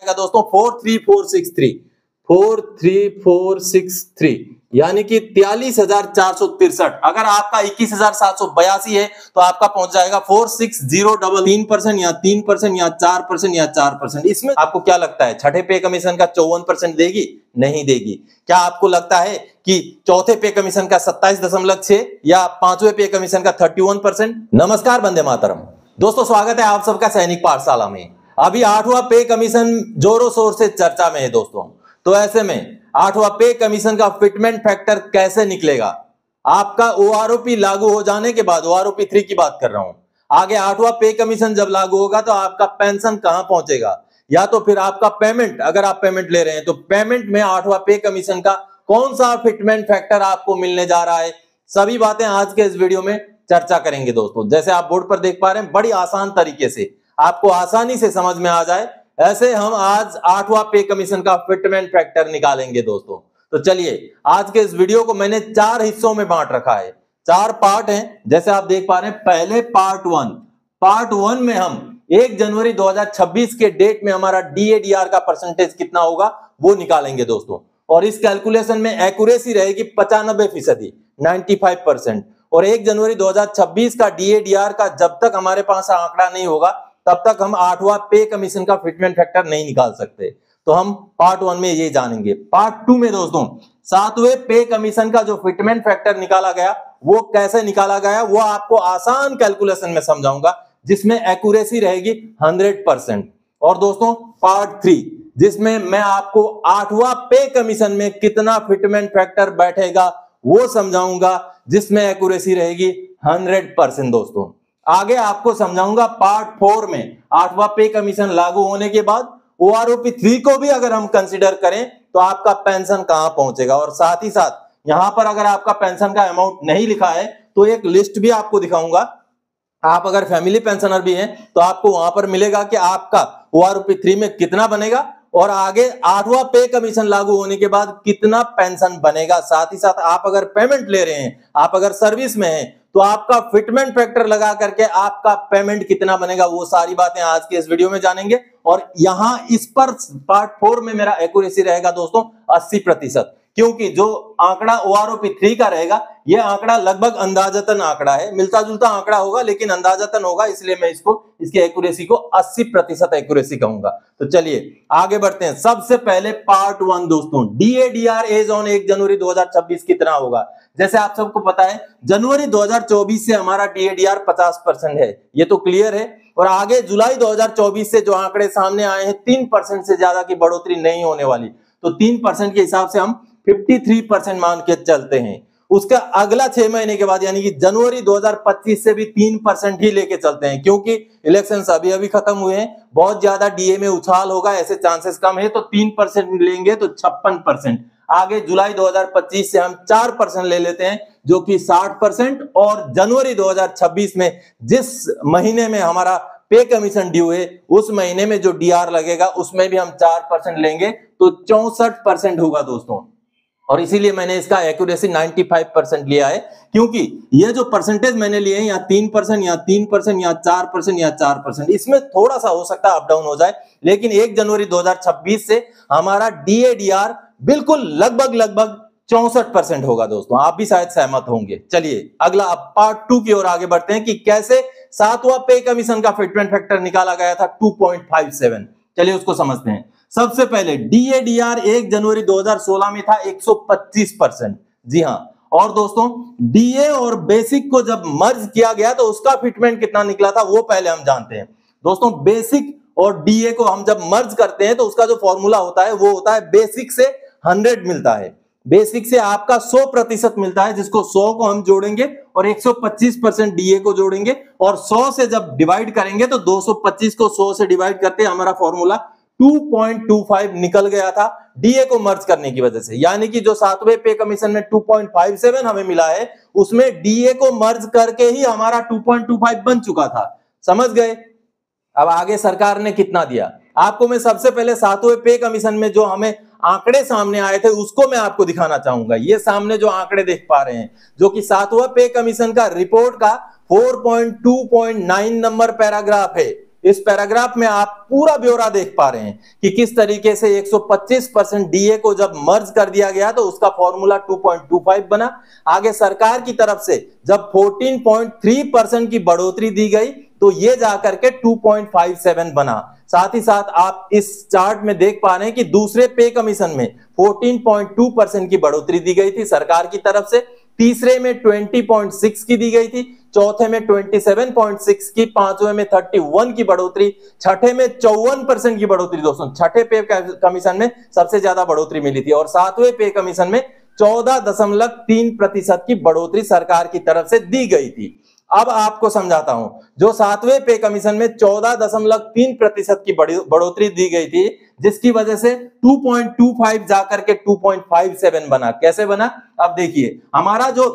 दोस्तों 43463 यानी कि 43,463। अगर आपका 21,782 है तो आपका पहुंच जाएगा 46,033% या 3% या 4% या 4%। इसमें आपको क्या लगता है छठे पे कमीशन का 54% देगी? नहीं देगी। क्या आपको लगता है कि चौथे पे कमीशन का 27.6 या पांचवें पे कमीशन का 31%? नमस्कार, वंदे मातरम। दोस्तों स्वागत है आप सबका सैनिक पाठशाला में। अभी 8वां पे कमीशन जोरों शोर से चर्चा में है दोस्तों। तो ऐसे में 8वां पे कमीशन का फिटमेंट फैक्टर कैसे निकलेगा? आपका ओआरओपी लागू हो जाने के बाद, ओआरओपी 3 की बात कर रहा हूं, आगे 8वां पे कमीशन जब लागू होगा तो आपका पेंशन कहां पहुंचेगा, या तो फिर आपका पेमेंट, अगर आप पेमेंट ले रहे हैं तो पेमेंट में 8वां पे कमीशन का कौन सा फिटमेंट फैक्टर आपको मिलने जा रहा है, सभी बातें आज के इस वीडियो में चर्चा करेंगे दोस्तों। जैसे आप बोर्ड पर देख पा रहे हैं, बड़ी आसान तरीके से आपको आसानी से समझ में आ जाए, ऐसे हम आज 8वां पे कमीशन का फिटमेंट फैक्टर निकालेंगे दोस्तों। तो चलिए, आज के इस वीडियो को मैंने 4 हिस्सों में बांट रखा है, 4 पार्ट हैं। जैसे आप देख पा रहे हैं, पहले पार्ट 1 में हम 1 जनवरी 2026 के डेट में हमारा डीएडीआर का परसेंटेज कितना होगा वो निकालेंगे दोस्तों। और इस कैलकुलेशन में एक्यूरेसी रहेगी 95%, 95%। और 1 जनवरी 2026 का डीएडीआर का जब तक हमारे पास आंकड़ा नहीं होगा तब तक हम 8वां पे कमीशन का फिटमेंट फैक्टर नहीं निकाल सकते। तो हम पार्ट 1 में ये जानेंगे। पार्ट 2 में दोस्तों 7वें पे कमीशन का जो फिटमेंट फैक्टर निकाला गया वो कैसे निकाला गया वो आपको आसान कैलकुलेशन में समझाऊंगा, जिसमें एक्यूरेसी रहेगी 100%। और दोस्तों पार्ट 3 जिसमें मैं आपको 8वां पे कमीशन में कितना फिटमेंट फैक्टर बैठेगा वो समझाऊंगा, जिसमें एक्यूरेसी रहेगी 100% दोस्तों। आगे आपको समझाऊंगा पार्ट 4 में 8वां पे कमीशन लागू होने के बाद ओआरओपी 3 को भी अगर हम कंसीडर करें तो आपका पेंशन कहां पहुंचेगा। और साथ ही साथ यहां पर अगर आपका पेंशन का अमाउंट नहीं लिखा है तो एक लिस्ट भी आपको दिखाऊंगा। आप अगर फैमिली पेंशनर भी हैं तो आपको वहां पर मिलेगा कि आपका ओआरओपी 3 में कितना बनेगा और आगे 8वां पे कमीशन लागू होने के बाद कितना पेंशन बनेगा। साथ ही साथ आप अगर पेमेंट ले रहे हैं, आप अगर सर्विस में हैं तो आपका फिटमेंट फैक्टर लगा करके आपका पेमेंट कितना बनेगा, वो सारी बातें आज के इस वीडियो में जानेंगे। और यहां इस पर पार्ट 4 में मेरा एक्यूरेसी रहेगा दोस्तों 80%, क्योंकि जो आंकड़ा ओआरओपी 3 का रहेगा ये आंकड़ा लगभग अंदाजतन आंकड़ा है, मिलता जुलता आंकड़ा होगा लेकिन अंदाजतन होगा, इसलिए मैं इसकी एक्यूरेसी को 80% एक्यूरेसी कहूंगा। तो चलिए आगे बढ़ते हैं। सबसे पहले पार्ट 1 दोस्तों, डीएडीआर एज ऑन 1 जनवरी 2026 कितना होगा। जैसे आप सबको पता है जनवरी 2024 से हमारा डीएडीआर 50% है, ये तो क्लियर है। और आगे जुलाई 2024 से जो आंकड़े सामने आए हैं 3% से ज्यादा की बढ़ोतरी नहीं होने वाली, तो 3% के हिसाब से हम 53% मान के चलते हैं। उसका अगला 6 महीने के बाद यानी कि जनवरी 2025 से भी 3% ही लेके चलते हैं, क्योंकि इलेक्शंस अभी अभी खत्म हुए हैं, बहुत ज्यादा डीए में उछाल होगा, ऐसे चांसेस कम है, तो 3% लेंगे तो 56%। आगे जुलाई 2025 से हम 4% ले लेते हैं जो कि 60%। और जनवरी 2026 में जिस महीने में हमारा पे कमीशन ड्यू है उस महीने में जो डीआर लगेगा उसमें भी हम 4% लेंगे तो 64% होगा दोस्तों। और इसीलिए मैंने इसका एक्यूरेसी 95% लिया है, क्योंकि ये जो परसेंटेज मैंने लिए हैं या 3% या 3% या 4% या 4%, इसमें थोड़ा सा हो सकता है अप डाउन हो जाए, लेकिन 1 जनवरी 2026 से हमारा डीएडीआर बिल्कुल लगभग 64% होगा दोस्तों। आप भी शायद सहमत होंगे। चलिए अगला अब पार्ट 2 की ओर आगे बढ़ते हैं कि कैसे 7वां पे कमीशन का फिटमेंट फैक्टर निकाला गया था 2.57। चलिए उसको समझते हैं। सबसे पहले डीएडीआर 1 जनवरी 2016 में था 125%। जी हां। और दोस्तों डीए और बेसिक को जब मर्ज किया गया तो उसका फिटमेंट कितना निकला था वो पहले हम जानते हैं दोस्तों। बेसिक और डीए को हम जब मर्ज करते हैं तो उसका जो फॉर्मूला होता है वो होता है बेसिक से 100 मिलता है, बेसिक से आपका 100% मिलता है, जिसको 100 को हम जोड़ेंगे और 125% डीए को जोड़ेंगे और 100 से जब डिवाइड करेंगे तो 225 को 100 से डिवाइड करते हमारा फॉर्मूला 2.25 निकल गया था डीए को मर्ज करने की वजह से। यानी कि जो 7वें पे कमीशन में 2.57 हमें मिला है उसमें डीए को मर्ज करके ही हमारा 2.25 बन चुका था। समझ गए। अब आगे सरकार ने कितना दिया आपको मैं सबसे पहले 7वें पे कमीशन में जो हमें आंकड़े सामने आए थे उसको मैं आपको दिखाना चाहूंगा। ये सामने जो आंकड़े देख पा रहे हैं जो कि 7वां पे कमीशन का रिपोर्ट का 4.2.9 नंबर पैराग्राफ है, इस पैराग्राफ में आप पूरा ब्यौरा देख पा रहे हैं कि किस तरीके से 125% डीए को जब मर्ज कर दिया गया तो उसका फॉर्मूला 2.25 बना। आगे सरकार की तरफ से जब 14.3% की बढ़ोतरी दी गई तो ये जाकर के 2.57 बना। साथ ही साथ आप इस चार्ट में देख पा रहे हैं कि दूसरे पे कमीशन में 14.2% की बढ़ोतरी दी गई थी सरकार की तरफ से, तीसरे में 20.6 की दी गई थी, चौथे में 27.6 की, पांचवें में 31 की बढ़ोतरी, छठे में 54% की बढ़ोतरी। दोस्तों छठे पे कमीशन में सबसे ज्यादा बढ़ोतरी मिली थी और सातवें पे कमीशन में 14.3% की बढ़ोतरी सरकार की तरफ से दी गई थी। अब आपको समझाता हूं, जो सातवें पे कमीशन में 14.3% की बढ़ोतरी दी गई थी, जिसकी वजह से 2.25 जाकर के 2.57 बना। कैसे बना? अब देखिए, हमारा जो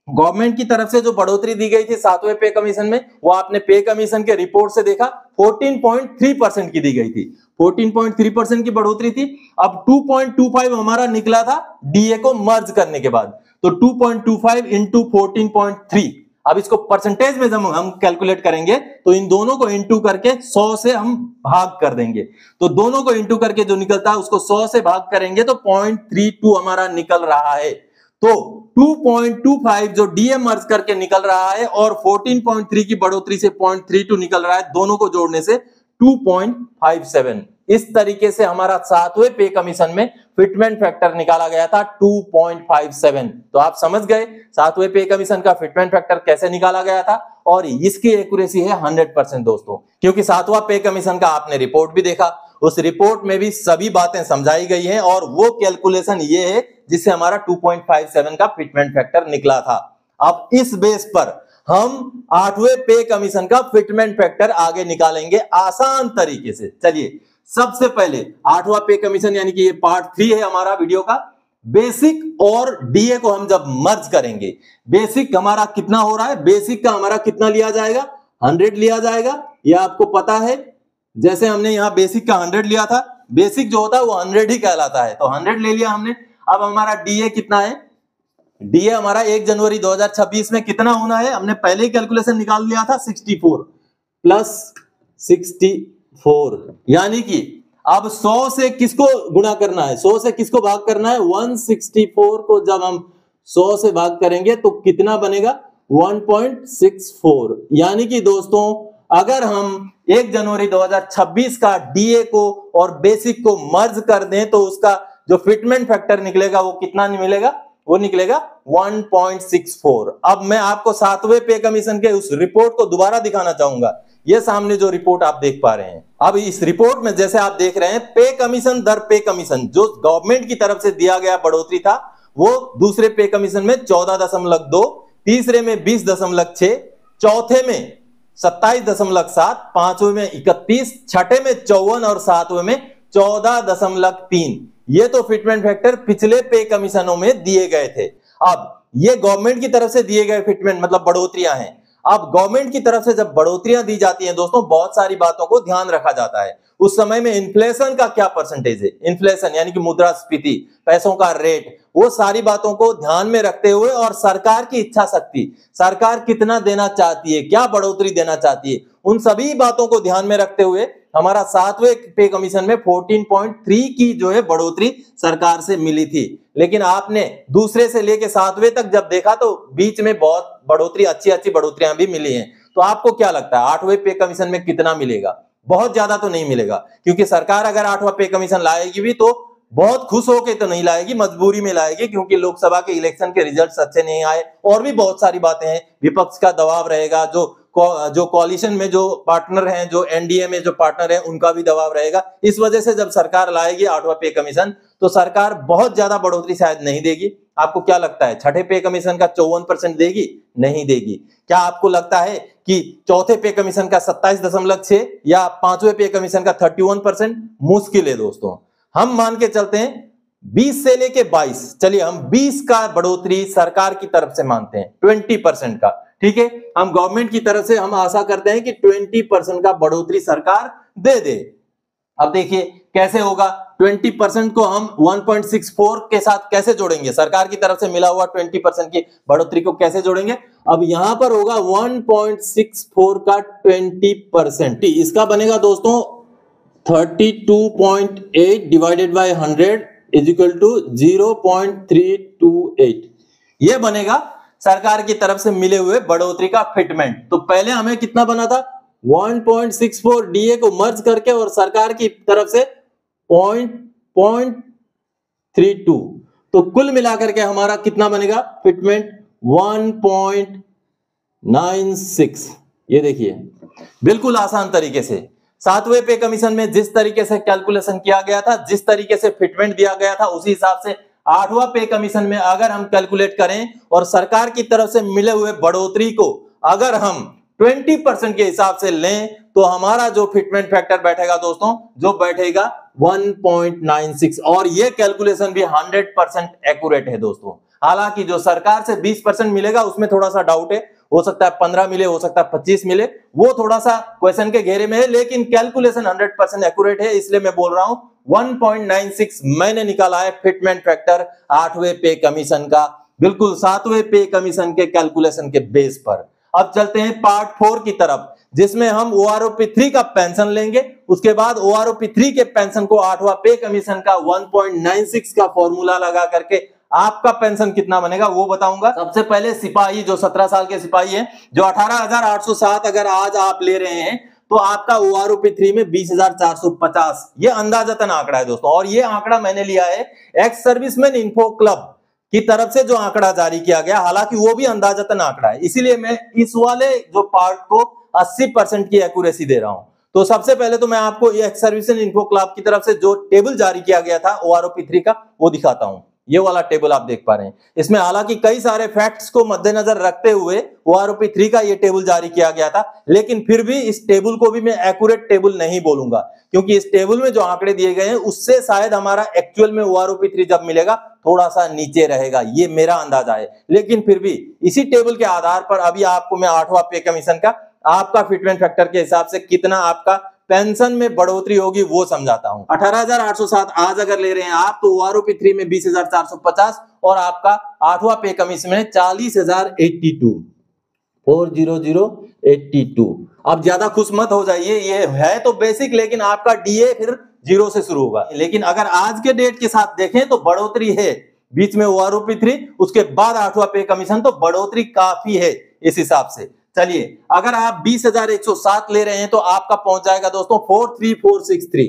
गवर्नमेंट की तरफ से जो बढ़ोतरी दी गई थी सातवें पे कमीशन में, वो आपने पे कमीशन के रिपोर्ट से देखा 14.3% की दी गई थी, 14.3% की बढ़ोतरी थी। अब 2.25 हमारा निकला था डीए को मर्ज करने के बाद, तो 2.25 इंटू 14.3, अब इसको परसेंटेज में जब हम कैलकुलेट करेंगे तो इन दोनों को इंटू करके 100 से हम भाग कर देंगे, तो दोनों को इंटू करके जो निकलता है उसको 100 से भाग करेंगे तो 0.32 हमारा निकल रहा है। तो 2.25 जो डीए मर्ज करके निकल रहा है और 14.3 की बढ़ोतरी से 0.32 निकल रहा है, दोनों को जोड़ने से 2.57। इस तरीके से हमारा सातवें पे कमीशन में फिटमेंट फैक्टर निकाला गया था 2.57। तो आप समझ गए सातवें पे कमीशन का फिटमेंट फैक्टर कैसे निकाला गया था, और इसकी एक्यूरेसी है 100% दोस्तों, क्योंकि सातवां पे कमीशन का आपने रिपोर्ट भी देखा, उस रिपोर्ट में भी सभी बातें समझाई गई हैं और वो कैलकुलेशन ये है जिससे हमारा 2.57 का फिटमेंट फैक्टर निकला था। अब इस बेस पर हम आठवें पे कमीशन का फिटमेंट फैक्टर आगे निकालेंगे आसान तरीके से। चलिए, सबसे पहले आठवां पे कमीशन यानी कि ये पार्ट 3 है हमारा वीडियो का, बेसिक और डीए को हम जब मर्ज करेंगे, बेसिक हमारा कितना हो रहा है, बेसिक का हमारा कितना लिया जाएगा, 100 लिया जाएगा, यह आपको पता है। जैसे हमने यहां बेसिक का 100 लिया था, बेसिक जो होता है वो 100 ही कहलाता है, तो 100 ले लिया हमने। अब हमारा डीए कितना है, डीए हमारा 1 जनवरी 2026 में कितना होना है, हमने पहले ही कैलकुलेशन निकाल लिया था, 64 प्लस 64, यानी कि अब 100 से किसको गुणा करना है, 100 से किसको भाग करना है, 164 को जब हम 100 से भाग करेंगे तो कितना बनेगा, 1.64। यानी कि दोस्तों अगर हम 1 जनवरी 2026 का डीए को और बेसिक को मर्ज कर दें तो उसका जो फिटमेंट फैक्टर निकलेगा वो कितना मिलेगा, वो निकलेगा 1.64। अब मैं आपको सातवें पे कमीशन के उस रिपोर्ट को दोबारा दिखाना चाहूंगा। ये सामने जो रिपोर्ट आप देख पा रहे हैं, अब इस रिपोर्ट में जैसे आप देख रहे हैं पे कमीशन दर पे कमीशन जो गवर्नमेंट की तरफ से दिया गया बढ़ोतरी था वो दूसरे पे कमीशन में 14.2, तीसरे में 20.6, चौथे में 27.7, पांचवें में 31, छठे में 54 और सातवें में 14.3। ये तो फिटमेंट फैक्टर पिछले पे कमीशनों में दिए गए थे। अब ये गवर्नमेंट की तरफ से दिए गए फिटमेंट मतलब बढ़ोतरियां हैं। अब गवर्नमेंट की तरफ से जब बढ़ोतरियां दी जाती हैं दोस्तों, बहुत सारी बातों को ध्यान रखा जाता है। उस समय में इन्फ्लेशन का क्या परसेंटेज है, इन्फ्लेशन यानी कि मुद्रास्फीति, पैसों का रेट, वो सारी बातों को ध्यान में रखते हुए और सरकार की इच्छा शक्ति, सरकार कितना देना चाहती है, क्या बढ़ोतरी देना चाहती है, उन सभी बातों को ध्यान में रखते हुए हमारा सातवें पे कमीशन में 14.3 की जो है बढ़ोतरी सरकार से मिली थी। लेकिन आपने दूसरे से लेके सातवें तक जब देखा तो बीच में बहुत बढ़ोतरी, अच्छी बढ़ोतरियां भी मिली हैं। तो आपको क्या लगता है आठवें पे कमीशन में कितना मिलेगा? बहुत ज्यादा तो नहीं मिलेगा, क्योंकि सरकार अगर आठवां पे कमीशन लाएगी भी तो बहुत खुश होके तो नहीं लाएगी, मजबूरी में लाएगी, क्योंकि लोकसभा के इलेक्शन के रिजल्ट्स अच्छे नहीं आए और भी बहुत सारी बातें हैं, विपक्ष का दबाव रहेगा, जो कॉलिशन में जो पार्टनर हैं, जो एनडीए में जो पार्टनर हैं, उनका भी दबाव रहेगा। इस वजह से जब सरकार लाएगी आठवां पे कमीशन तो सरकार बहुत ज्यादा बढ़ोतरी शायद नहीं देगी। आपको क्या लगता है छठे पे कमीशन का 54% देगी? नहीं देगी। क्या आपको लगता है कि चौथे पे कमीशन का 27.6 या पांचवें पे कमीशन का 31%? मुश्किल है दोस्तों। हम मान के चलते हैं 20 से लेके 22, चलिए हम 20 का बढ़ोतरी सरकार की तरफ से मानते हैं, 20% का, ठीक है। हम गवर्नमेंट की तरफ से हम आशा करते हैं कि 20% का बढ़ोतरी सरकार दे दे। अब देखिए कैसे होगा, 20% को हम 1.64 के साथ कैसे जोड़ेंगे, सरकार की तरफ से मिला हुआ 20% की बढ़ोतरी को कैसे जोड़ेंगे। अब यहां पर होगा 1.64 का 20%, इसका बनेगा दोस्तों 32.8 divided by 100 is equal to 0.328। ये बनेगा सरकार की तरफ से मिले हुए बढ़ोतरी का फिटमेंट। तो पहले हमें कितना बना था, 1.64 डीए को मर्ज करके और सरकार की तरफ से 0.32, तो कुल मिलाकर के हमारा कितना बनेगा फिटमेंट 1.96। ये देखिए बिल्कुल आसान तरीके से 7वें पे कमीशन में जिस तरीके से कैलकुलेशन किया गया था, जिस तरीके से फिटमेंट दिया गया था, उसी हिसाब से 8वां पे कमीशन में अगर हम कैलकुलेट करें और सरकार की तरफ से मिले हुए बढ़ोतरी को अगर हम 20% के हिसाब से लें तो हमारा जो फिटमेंट फैक्टर बैठेगा दोस्तों, जो बैठेगा 1.96। और ये कैलकुलेशन भी 100% एक्यूरेट है दोस्तों। हालांकि जो सरकार से 20% मिलेगा उसमें थोड़ा सा डाउट है, हो सकता है 15 मिले, हो सकता है 25 मिले, वो थोड़ा सा क्वेश्चन के घेरे में है, लेकिन कैलकुलेशन 100% एक्यूरेट है, इसलिए मैं बोल रहा हूं 1.96 मैंने निकाला है फिटमेंट फैक्टर 8वें पे कमीशन का, बिल्कुल 7वें पे कमीशन के कैलकुलेशन के बेस पर। अब चलते हैं पार्ट 4 की तरफ, जिसमें हम OROP3 का पेंशन लेंगे। उसके बाद OROP3 के पेंशन को 8वां पे कमीशन का 1.96 का फॉर्मूला लगा करके आपका पेंशन कितना बनेगा वो बताऊंगा। सबसे पहले सिपाही जो 17 साल के सिपाही हैं, जो 18,807 अगर आज आप ले रहे हैं तो आपका OROP3 में 20,450, ये अंदाजतन आंकड़ा है दोस्तों। और ये आंकड़ा मैंने लिया है एक्स सर्विसमैन इन्फो क्लब की तरफ से जो आंकड़ा जारी किया गया, हालांकि वो भी अंदाजतन आंकड़ा है, इसीलिए मैं इस वाले जो पार्ट को 80% की एक्यूरेसी दे रहा हूं। तो सबसे पहले तो मैं आपको एक्स सर्विसमैन इन्फो क्लब की तरफ से जो टेबल जारी किया गया था OROP3 का वो दिखाता हूं। ये वाला टेबल आप देख पा रहे हैं, इसमें हालांकि कई सारे फैक्ट्स को मद्देनजर रखते हुए OROP3 का ये टेबल जारी किया गया था, लेकिन फिर भी इस टेबल को भी मैं एक्यूरेट टेबल नहीं बोलूंगा, क्योंकि इस टेबल में जो आंकड़े दिए गए हैं उससे शायद हमारा एक्चुअल में OROP3 जब मिलेगा थोड़ा सा नीचे रहेगा, ये मेरा अंदाजा है। लेकिन फिर भी इसी टेबल के आधार पर अभी आपको मैं 8वां पे कमीशन का आपका फिटमेंट फैक्टर के हिसाब से कितना आपका पेंशन में बढ़ोतरी होगी वो समझाता हूं। 18,807 आज अगर ले रहे हैं आप तो OROP3 में 20,450 और आपका 8वां पे कमीशन में 40,082, 40082। अब ज्यादा खुश मत हो जाइए, ये है तो बेसिक, लेकिन आपका डीए फिर 0 से शुरू होगा। लेकिन अगर आज के डेट के साथ देखें तो बढ़ोतरी है, बीच में OROP3 उसके बाद 8वां पे कमीशन, तो बढ़ोतरी काफी है इस हिसाब से। चलिए अगर आप 20,107 ले रहे हैं तो आपका पहुंच जाएगा दोस्तों 43463,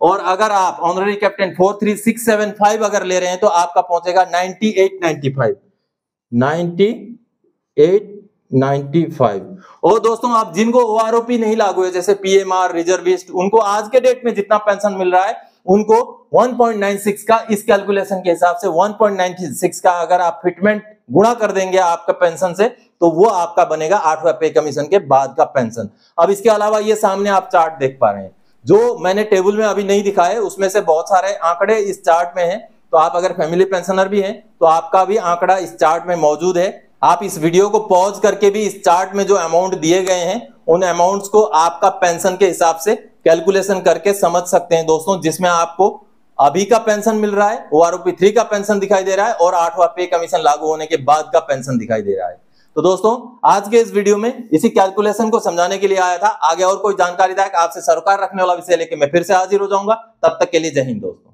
और अगर आप ऑनररी कैप्टन 43675 अगर ले रहे हैं तो आपका पहुंचेगा 9895। और दोस्तों आप जिनको OROP नहीं लागू है, जैसे PMR, रिजर्विस्ट, उनको आज के डेट में जितना पेंशन मिल रहा है उनको 1.96 का इस कैलकुलेशन के हिसाब से 1.96 का अगर आप फिटमेंट गुणा कर देंगे आपका पेंशन से तो वो आपका बनेगा 8वां पे कमीशन के बाद का पेंशन। अब इसके अलावा ये सामने आप चार्ट देख पा रहे हैं, जो मैंने टेबल में अभी नहीं दिखाए उसमें से बहुत सारे आंकड़े इस चार्ट में हैं, तो आप अगर फैमिली पेंशनर भी हैं तो आपका भी आंकड़ा इस चार्ट में मौजूद है। आप इस वीडियो को पॉज करके भी इस चार्ट में जो अमाउंट दिए गए हैं उन अमाउंट्स को आपका पेंशन के हिसाब से कैलकुलेशन करके समझ सकते हैं दोस्तों, जिसमें आपको अभी का पेंशन मिल रहा है, OROP3 का पेंशन दिखाई दे रहा है और 8वां पे कमीशन लागू होने के बाद का पेंशन दिखाई दे रहा है। तो दोस्तों आज के इस वीडियो में इसी कैलकुलेशन को समझाने के लिए आया था। आगे और कोई जानकारीदायक आपसे सरोकार रखने वाला विषय लेके मैं फिर से हाजिर हो जाऊंगा। तब तक के लिए जय हिंद दोस्तों।